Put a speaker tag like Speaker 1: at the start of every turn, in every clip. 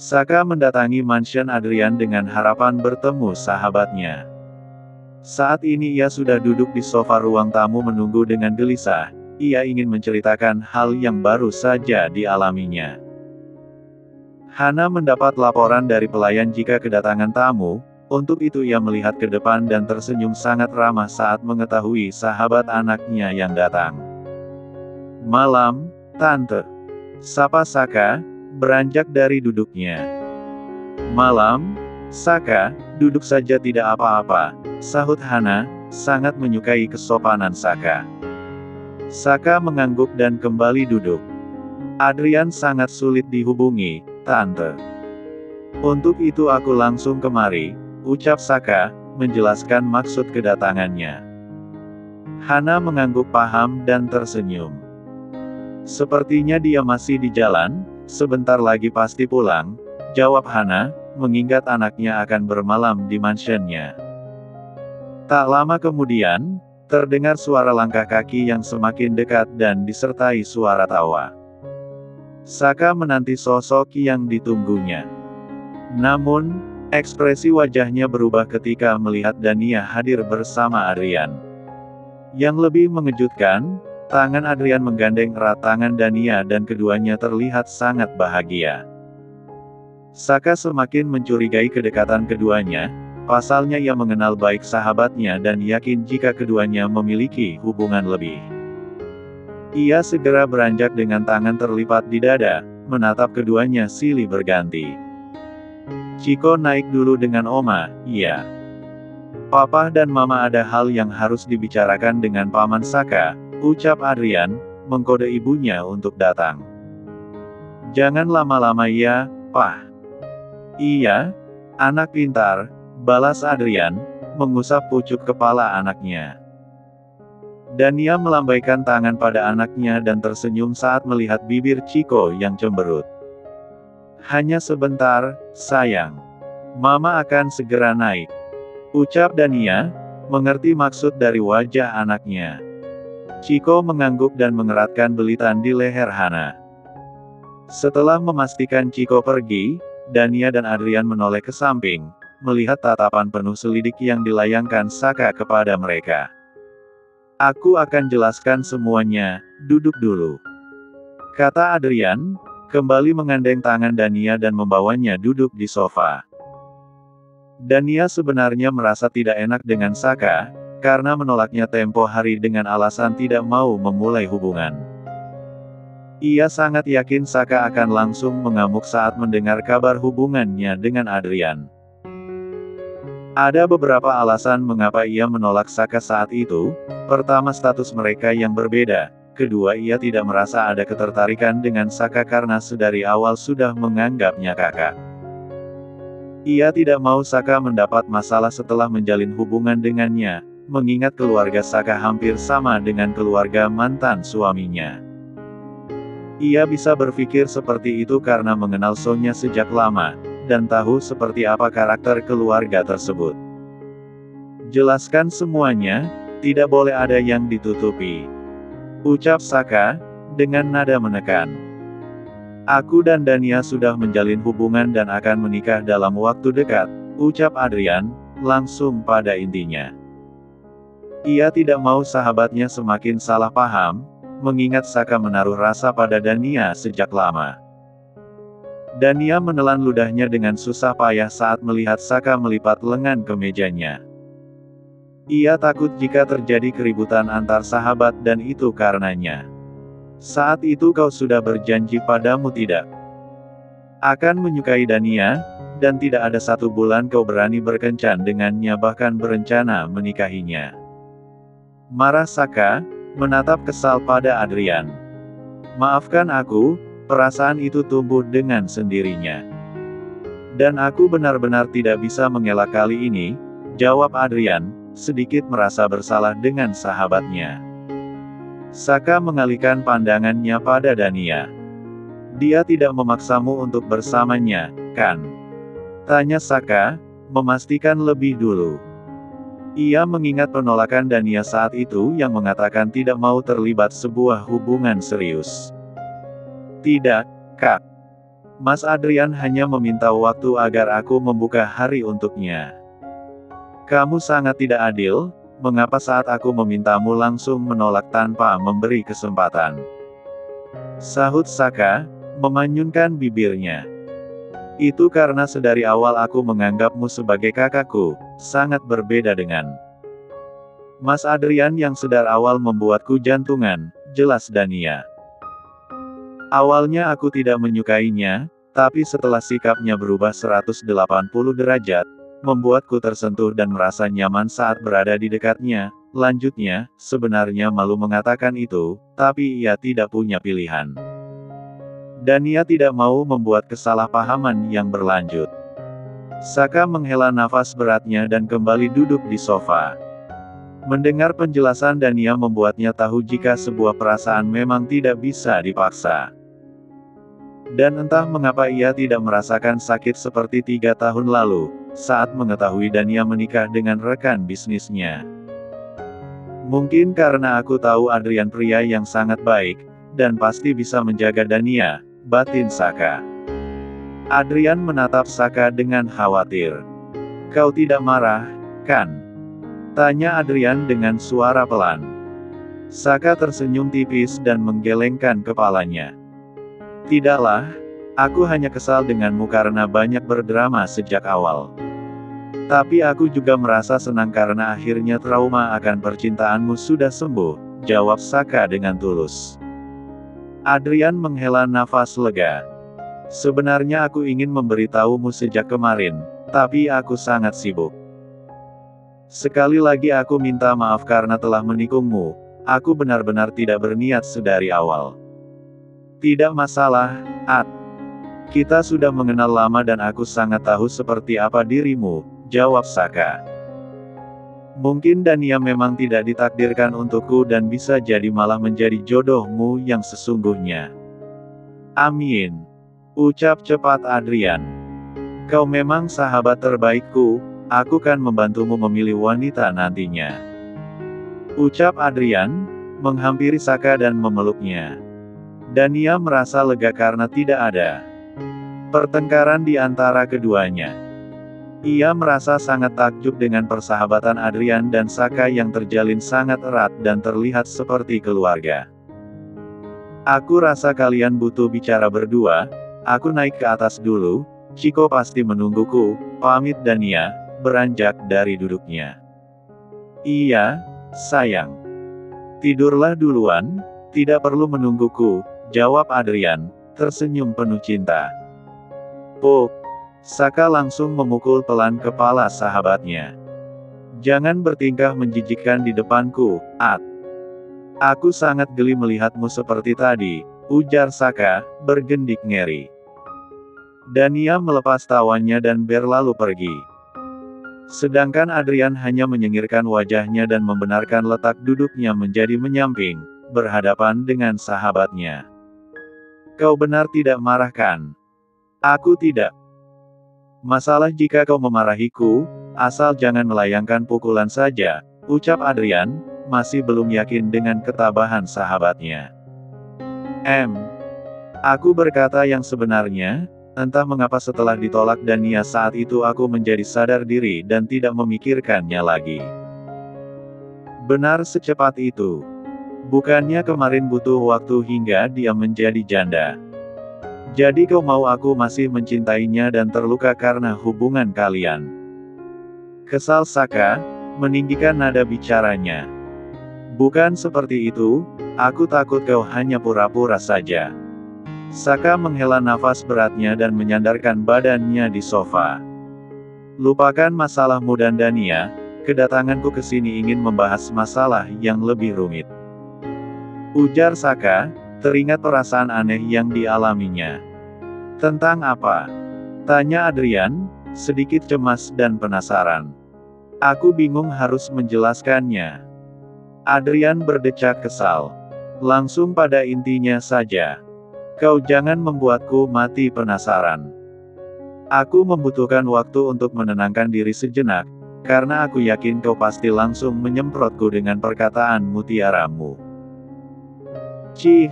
Speaker 1: Saka mendatangi mansion Adrian dengan harapan bertemu sahabatnya. Saat ini ia sudah duduk di sofa ruang tamu menunggu dengan gelisah. Ia ingin menceritakan hal yang baru saja dialaminya. Hana mendapat laporan dari pelayan jika kedatangan tamu. Untuk itu ia melihat ke depan dan tersenyum sangat ramah saat mengetahui sahabat anaknya yang datang. "Malam, Tante," sapa Saka, beranjak dari duduknya. "Malam, Saka, duduk saja tidak apa-apa," sahut Hana, sangat menyukai kesopanan Saka. Saka mengangguk dan kembali duduk. "Adrian sangat sulit dihubungi, Tante. Untuk itu aku langsung kemari," ucap Saka, menjelaskan maksud kedatangannya. Hana mengangguk paham dan tersenyum. "Sepertinya dia masih di jalan, sebentar lagi pasti pulang," jawab Hana, mengingat anaknya akan bermalam di mansionnya. Tak lama kemudian, terdengar suara langkah kaki yang semakin dekat dan disertai suara tawa. Saka menanti sosok yang ditunggunya. Namun, ekspresi wajahnya berubah ketika melihat Dania hadir bersama Adrian. Yang lebih mengejutkan, tangan Adrian menggandeng erat tangan Dania dan keduanya terlihat sangat bahagia. Saka semakin mencurigai kedekatan keduanya, pasalnya ia mengenal baik sahabatnya dan yakin jika keduanya memiliki hubungan lebih. Ia segera beranjak dengan tangan terlipat di dada, menatap keduanya silih berganti. "Chiko naik dulu dengan Oma, iya. Papa dan Mama ada hal yang harus dibicarakan dengan Paman Saka," ucap Adrian, mengkode ibunya untuk datang. "Jangan lama-lama ya, Pak." "Iya, anak pintar," balas Adrian, mengusap pucuk kepala anaknya. Dania melambaikan tangan pada anaknya dan tersenyum saat melihat bibir Chiko yang cemberut. "Hanya sebentar, sayang. Mama akan segera naik," ucap Dania, mengerti maksud dari wajah anaknya. Chiko mengangguk dan mengeratkan belitan di leher Hana. Setelah memastikan Chiko pergi, Dania dan Adrian menoleh ke samping, melihat tatapan penuh selidik yang dilayangkan Saka kepada mereka. "Aku akan jelaskan semuanya, duduk dulu," kata Adrian, kembali mengandeng tangan Dania dan membawanya duduk di sofa. Dania sebenarnya merasa tidak enak dengan Saka, karena menolaknya tempo hari dengan alasan tidak mau memulai hubungan. Ia sangat yakin Saka akan langsung mengamuk saat mendengar kabar hubungannya dengan Adrian. Ada beberapa alasan mengapa ia menolak Saka saat itu. Pertama, status mereka yang berbeda. Kedua, ia tidak merasa ada ketertarikan dengan Saka karena sedari awal sudah menganggapnya kakak. Ia tidak mau Saka mendapat masalah setelah menjalin hubungan dengannya, mengingat keluarga Saka hampir sama dengan keluarga mantan suaminya. Ia bisa berpikir seperti itu karena mengenal Sonya sejak lama, dan tahu seperti apa karakter keluarga tersebut. "Jelaskan semuanya, tidak boleh ada yang ditutupi," ucap Saka, dengan nada menekan. "Aku dan Dania sudah menjalin hubungan dan akan menikah dalam waktu dekat," ucap Adrian, langsung pada intinya. Ia tidak mau sahabatnya semakin salah paham, mengingat Saka menaruh rasa pada Dania sejak lama. Dania menelan ludahnya dengan susah payah saat melihat Saka melipat lengan kemejanya. Ia takut jika terjadi keributan antar sahabat dan itu karenanya. "Saat itu kau sudah berjanji padamu tidak akan menyukai Dania, dan tidak ada satu bulan kau berani berkencan dengannya bahkan berencana menikahinya." Marah Saka, menatap kesal pada Adrian. "Maafkan aku, perasaan itu tumbuh dengan sendirinya. Dan aku benar-benar tidak bisa mengelak kali ini," jawab Adrian, sedikit merasa bersalah dengan sahabatnya. Saka mengalihkan pandangannya pada Dania. "Dia tidak memaksamu untuk bersamanya, kan?" tanya Saka, memastikan lebih dulu. Ia mengingat penolakan Dania saat itu yang mengatakan tidak mau terlibat sebuah hubungan serius. "Tidak, Kak. Mas Adrian hanya meminta waktu agar aku membuka hari untuknya. Kamu sangat tidak adil, mengapa saat aku memintamu langsung menolak tanpa memberi kesempatan? Sahut Saka, memanyunkan bibirnya. Itu karena sedari awal aku menganggapmu sebagai kakakku, sangat berbeda dengan Mas Adrian yang sedar awal membuatku jantungan, jelas Dania. Awalnya aku tidak menyukainya, tapi setelah sikapnya berubah 180 derajat, membuatku tersentuh dan merasa nyaman saat berada di dekatnya. Lanjutnya, sebenarnya malu mengatakan itu, tapi ia tidak punya pilihan. Dania tidak mau membuat kesalahpahaman yang berlanjut. Saka menghela nafas beratnya dan kembali duduk di sofa. Mendengar penjelasan Dania membuatnya tahu jika sebuah perasaan memang tidak bisa dipaksa. Dan entah mengapa ia tidak merasakan sakit seperti 3 tahun lalu, saat mengetahui Dania menikah dengan rekan bisnisnya. Mungkin karena aku tahu Adrian pria yang sangat baik, dan pasti bisa menjaga Dania, batin Saka. Adrian menatap Saka dengan khawatir. Kau tidak marah, kan? Tanya Adrian dengan suara pelan. Saka tersenyum tipis dan menggelengkan kepalanya. Tidaklah, aku hanya kesal denganmu karena banyak berdrama sejak awal. Tapi aku juga merasa senang karena akhirnya trauma akan percintaanmu sudah sembuh, jawab Saka dengan tulus. Adrian menghela nafas lega. Sebenarnya aku ingin memberitahumu sejak kemarin, tapi aku sangat sibuk. Sekali lagi aku minta maaf karena telah menikungmu, aku benar-benar tidak berniat sedari awal. Tidak masalah, Ad. Kita sudah mengenal lama dan aku sangat tahu seperti apa dirimu, jawab Saka. Mungkin Dania memang tidak ditakdirkan untukku dan bisa jadi malah menjadi jodohmu yang sesungguhnya. Amin. Ucap cepat Adrian. Kau memang sahabat terbaikku, aku kan membantumu memilih wanita nantinya. Ucap Adrian, menghampiri Saka dan memeluknya. Dania merasa lega karena tidak ada pertengkaran di antara keduanya. Ia merasa sangat takjub dengan persahabatan Adrian dan Saka yang terjalin sangat erat dan terlihat seperti keluarga. Aku rasa kalian butuh bicara berdua, aku naik ke atas dulu, Chiko pasti menungguku, pamit Dania, beranjak dari duduknya. Iya, sayang. Tidurlah duluan, tidak perlu menungguku, jawab Adrian, tersenyum penuh cinta. Puk. Saka langsung memukul pelan kepala sahabatnya. Jangan bertingkah menjijikkan di depanku, Ad. Aku sangat geli melihatmu seperti tadi, ujar Saka, bergendik ngeri. Dania melepas tawannya dan berlalu pergi. Sedangkan Adrian hanya menyengirkan wajahnya dan membenarkan letak duduknya menjadi menyamping, berhadapan dengan sahabatnya. Kau benar tidak marah kan? Aku tidak. Masalah jika kau memarahiku, asal jangan melayangkan pukulan saja, ucap Adrian, masih belum yakin dengan ketabahan sahabatnya. Aku berkata yang sebenarnya, entah mengapa setelah ditolak Dania saat itu aku menjadi sadar diri dan tidak memikirkannya lagi. Benar secepat itu. Bukannya kemarin butuh waktu hingga dia menjadi janda. Jadi kau mau aku masih mencintainya dan terluka karena hubungan kalian? Kesal Saka, meninggikan nada bicaranya. Bukan seperti itu, aku takut kau hanya pura-pura saja. Saka menghela nafas beratnya dan menyandarkan badannya di sofa. Lupakan masalahmu dan Dania, kedatanganku ke sini ingin membahas masalah yang lebih rumit. Ujar Saka, teringat perasaan aneh yang dialaminya. Tentang apa? Tanya Adrian, sedikit cemas dan penasaran. Aku bingung harus menjelaskannya. Adrian berdecak kesal. Langsung pada intinya saja. Kau jangan membuatku mati penasaran. Aku membutuhkan waktu untuk menenangkan diri sejenak, karena aku yakin kau pasti langsung menyemprotku dengan perkataan mutiaramu. Cih,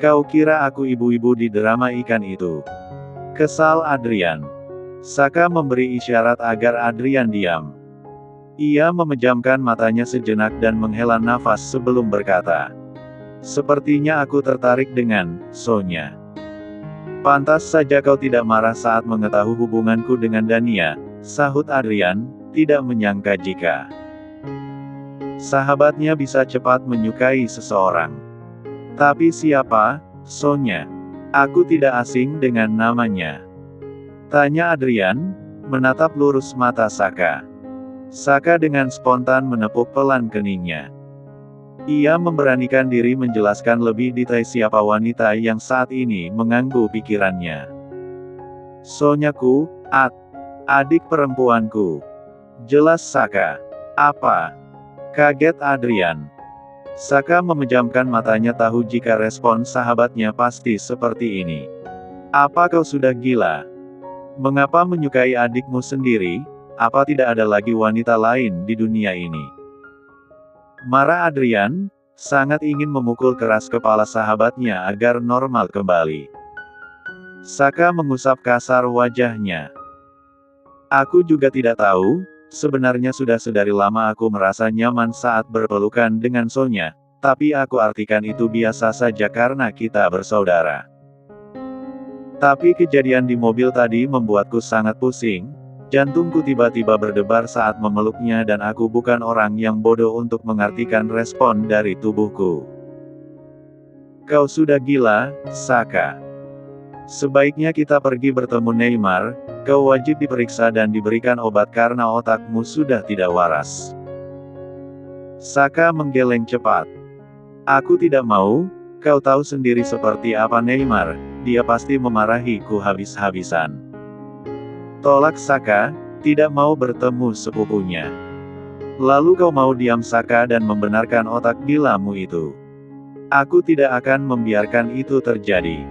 Speaker 1: kau kira aku ibu-ibu di drama ikan itu? Kesal Adrian. Saka memberi isyarat agar Adrian diam. Ia memejamkan matanya sejenak dan menghela nafas sebelum berkata, "Sepertinya aku tertarik dengan Sonya. Pantas saja kau tidak marah saat mengetahui hubunganku dengan Dania," sahut Adrian, tidak menyangka jika sahabatnya bisa cepat menyukai seseorang. "Tapi siapa, Sonya? Aku tidak asing dengan namanya," tanya Adrian, menatap lurus mata Saka. Saka dengan spontan menepuk pelan keningnya. Ia memberanikan diri menjelaskan lebih detail siapa wanita yang saat ini mengganggu pikirannya. "Sonyaku, adik perempuanku," jelas Saka. "Apa?" kaget Adrian. Saka memejamkan matanya tahu jika respon sahabatnya pasti seperti ini. "Apa kau sudah gila? Mengapa menyukai adikmu sendiri? Apa tidak ada lagi wanita lain di dunia ini?" Marah Adrian, sangat ingin memukul keras kepala sahabatnya agar normal kembali. Saka mengusap kasar wajahnya. "Aku juga tidak tahu. Sebenarnya sudah sedari lama aku merasa nyaman saat berpelukan dengan Sonya, tapi aku artikan itu biasa saja karena kita bersaudara. Tapi kejadian di mobil tadi membuatku sangat pusing, jantungku tiba-tiba berdebar saat memeluknya dan aku bukan orang yang bodoh untuk mengartikan respon dari tubuhku." "Kau sudah gila, Saka. Sebaiknya kita pergi bertemu Neymar, kau wajib diperiksa dan diberikan obat karena otakmu sudah tidak waras." Saka menggeleng cepat. "Aku tidak mau, kau tahu sendiri seperti apa Neymar, dia pasti memarahiku habis-habisan." Tolak Saka, tidak mau bertemu sepupunya. "Lalu kau mau diam Saka dan membenarkan otak gilamu itu? Aku tidak akan membiarkan itu terjadi."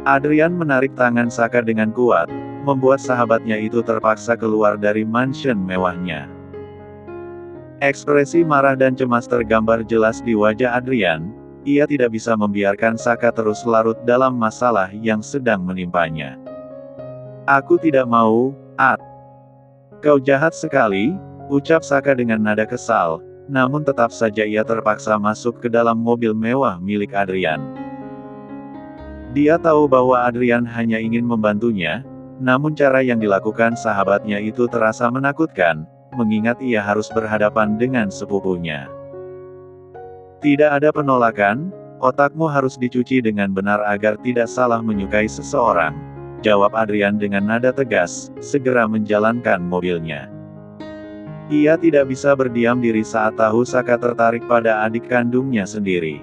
Speaker 1: Adrian menarik tangan Saka dengan kuat, membuat sahabatnya itu terpaksa keluar dari mansion mewahnya. Ekspresi marah dan cemas tergambar jelas di wajah Adrian, ia tidak bisa membiarkan Saka terus larut dalam masalah yang sedang menimpanya. "Aku tidak mau, Kau jahat sekali," ucap Saka dengan nada kesal, namun tetap saja ia terpaksa masuk ke dalam mobil mewah milik Adrian. Dia tahu bahwa Adrian hanya ingin membantunya, namun cara yang dilakukan sahabatnya itu terasa menakutkan, mengingat ia harus berhadapan dengan sepupunya. "Tidak ada penolakan, otakmu harus dicuci dengan benar agar tidak salah menyukai seseorang," jawab Adrian dengan nada tegas, segera menjalankan mobilnya. Ia tidak bisa berdiam diri saat tahu Saka tertarik pada adik kandungnya sendiri.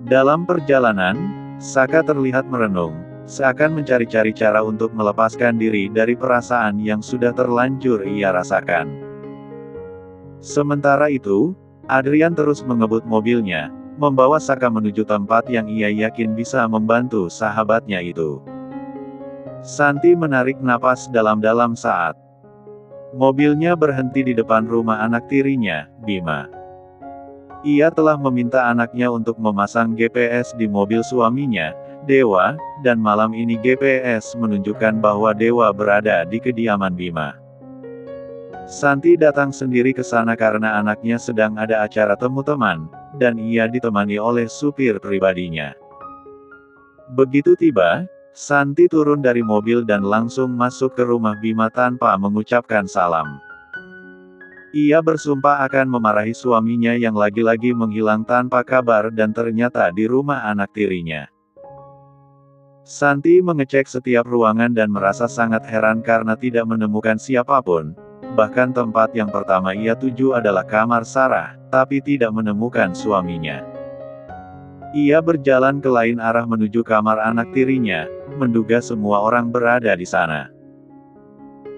Speaker 1: Dalam perjalanan, Saka terlihat merenung, seakan mencari-cari cara untuk melepaskan diri dari perasaan yang sudah terlanjur ia rasakan. Sementara itu, Adrian terus mengebut mobilnya, membawa Saka menuju tempat yang ia yakin bisa membantu sahabatnya itu. Santi menarik napas dalam-dalam saat mobilnya berhenti di depan rumah anak tirinya, Bima. Ia telah meminta anaknya untuk memasang GPS di mobil suaminya, Dewa, dan malam ini GPS menunjukkan bahwa Dewa berada di kediaman Bima. Santi datang sendiri ke sana karena anaknya sedang ada acara temu teman, dan ia ditemani oleh supir pribadinya. Begitu tiba, Santi turun dari mobil dan langsung masuk ke rumah Bima tanpa mengucapkan salam. Ia bersumpah akan memarahi suaminya yang lagi-lagi menghilang tanpa kabar dan ternyata di rumah anak tirinya. Santi mengecek setiap ruangan dan merasa sangat heran karena tidak menemukan siapapun, bahkan tempat yang pertama ia tuju adalah kamar Sarah, tapi tidak menemukan suaminya. Ia berjalan ke lain arah menuju kamar anak tirinya, menduga semua orang berada di sana.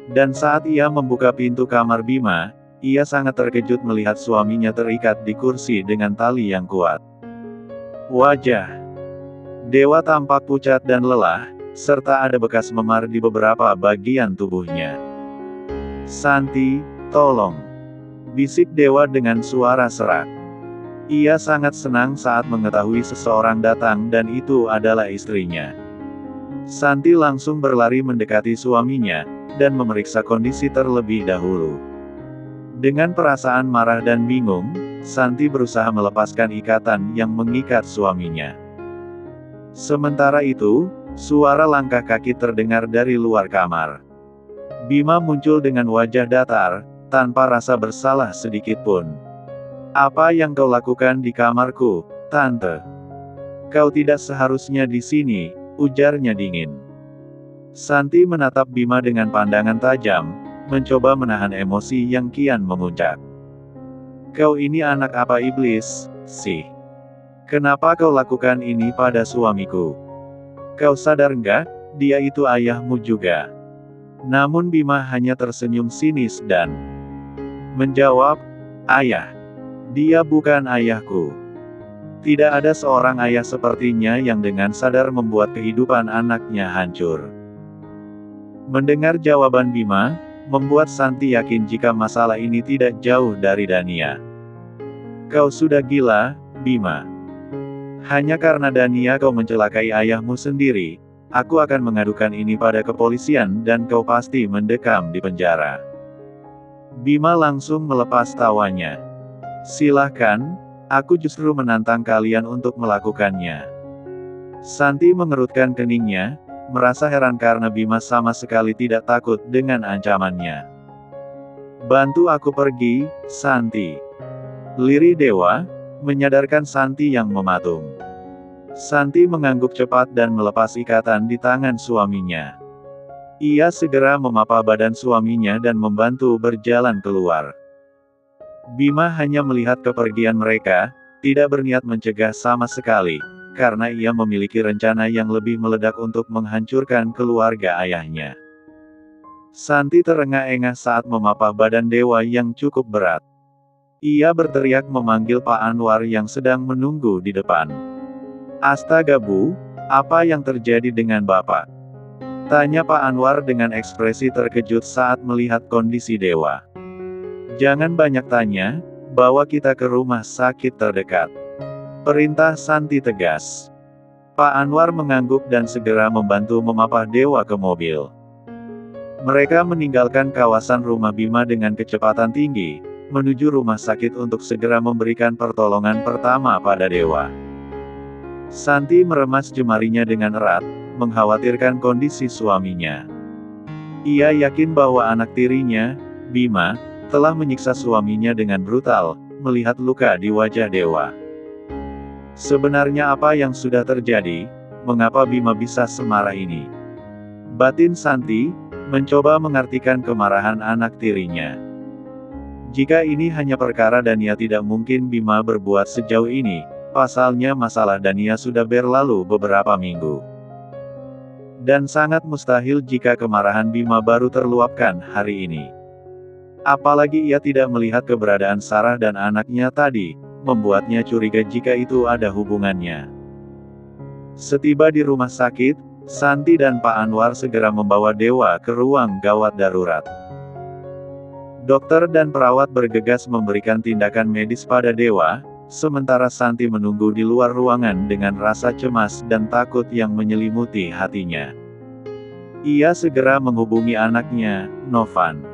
Speaker 1: Dan saat ia membuka pintu kamar Bima, ia sangat terkejut melihat suaminya terikat di kursi dengan tali yang kuat. Wajah Dewa tampak pucat dan lelah, serta ada bekas memar di beberapa bagian tubuhnya. "Santi, tolong!" bisik Dewa dengan suara serak. Ia sangat senang saat mengetahui seseorang datang dan itu adalah istrinya. Santi langsung berlari mendekati suaminya, dan memeriksa kondisi terlebih dahulu. Dengan perasaan marah dan bingung, Santi berusaha melepaskan ikatan yang mengikat suaminya. Sementara itu, suara langkah kaki terdengar dari luar kamar. Bima muncul dengan wajah datar, tanpa rasa bersalah sedikit pun. "Apa yang kau lakukan di kamarku, Tante? Kau tidak seharusnya di sini," ujarnya dingin. Santi menatap Bima dengan pandangan tajam, mencoba menahan emosi yang kian memuncak. "Kau ini anak apa iblis, sih? Kenapa kau lakukan ini pada suamiku? Kau sadar nggak, dia itu ayahmu juga?" Namun Bima hanya tersenyum sinis dan menjawab, "Ayah. Dia bukan ayahku. Tidak ada seorang ayah sepertinya yang dengan sadar membuat kehidupan anaknya hancur." Mendengar jawaban Bima, membuat Santi yakin jika masalah ini tidak jauh dari Dania. "Kau sudah gila, Bima. Hanya karena Dania kau mencelakai ayahmu sendiri, aku akan mengadukan ini pada kepolisian dan kau pasti mendekam di penjara." Bima langsung melepas tawanya. "Silahkan, aku justru menantang kalian untuk melakukannya." Santi mengerutkan keningnya, merasa heran karena Bima sama sekali tidak takut dengan ancamannya. "Bantu aku pergi, Santi," lirih Dewa, menyadarkan Santi yang mematung. Santi mengangguk cepat dan melepas ikatan di tangan suaminya. Ia segera memapa badan suaminya dan membantu berjalan keluar. Bima hanya melihat kepergian mereka, tidak berniat mencegah sama sekali, karena ia memiliki rencana yang lebih meledak untuk menghancurkan keluarga ayahnya. Santi terengah-engah saat memapah badan Dewa yang cukup berat. Ia berteriak memanggil Pak Anwar yang sedang menunggu di depan. "Astaga Bu, apa yang terjadi dengan Bapak?" tanya Pak Anwar dengan ekspresi terkejut saat melihat kondisi Dewa. "Jangan banyak tanya, bawa kita ke rumah sakit terdekat," perintah Santi tegas. Pak Anwar mengangguk dan segera membantu memapah Dewa ke mobil. Mereka meninggalkan kawasan rumah Bima dengan kecepatan tinggi, menuju rumah sakit untuk segera memberikan pertolongan pertama pada Dewa. Santi meremas jemarinya dengan erat, mengkhawatirkan kondisi suaminya. Ia yakin bahwa anak tirinya, Bima, telah menyiksa suaminya dengan brutal, melihat luka di wajah Dewa. Sebenarnya apa yang sudah terjadi? Mengapa Bima bisa semarah ini? Batin Santi mencoba mengartikan kemarahan anak tirinya. Jika ini hanya perkara Dania, tidak mungkin Bima berbuat sejauh ini, pasalnya masalah Dania sudah berlalu beberapa minggu. Dan sangat mustahil jika kemarahan Bima baru terluapkan hari ini. Apalagi ia tidak melihat keberadaan Sarah dan anaknya tadi, membuatnya curiga jika itu ada hubungannya. Setiba di rumah sakit, Santi dan Pak Anwar segera membawa Dewa ke ruang gawat darurat. Dokter dan perawat bergegas memberikan tindakan medis pada Dewa, sementara Santi menunggu di luar ruangan dengan rasa cemas dan takut yang menyelimuti hatinya. Ia segera menghubungi anaknya, Novan.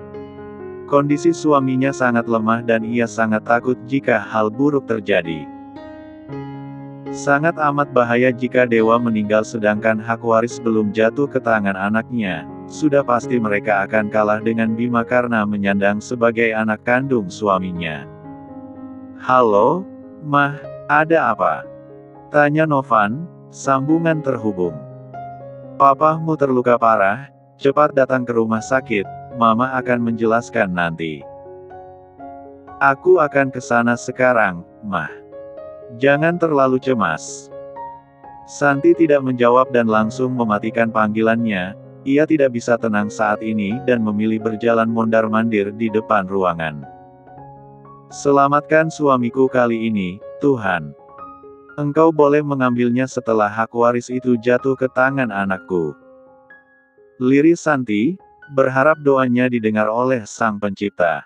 Speaker 1: Kondisi suaminya sangat lemah dan ia sangat takut jika hal buruk terjadi. Sangat amat bahaya jika Dewa meninggal sedangkan hak waris belum jatuh ke tangan anaknya, sudah pasti mereka akan kalah dengan Bima karena menyandang sebagai anak kandung suaminya. "Halo, Mah, ada apa?" tanya Novan, sambungan terhubung. "Papahmu terluka parah, cepat datang ke rumah sakit. Mama akan menjelaskan nanti." "Aku akan ke sana sekarang, Mah. Jangan terlalu cemas." Santi tidak menjawab dan langsung mematikan panggilannya. Ia tidak bisa tenang saat ini dan memilih berjalan mondar-mandir di depan ruangan. "Selamatkan suamiku kali ini, Tuhan. Engkau boleh mengambilnya setelah hak waris itu jatuh ke tangan anakku," lirih Santi, berharap doanya didengar oleh Sang Pencipta.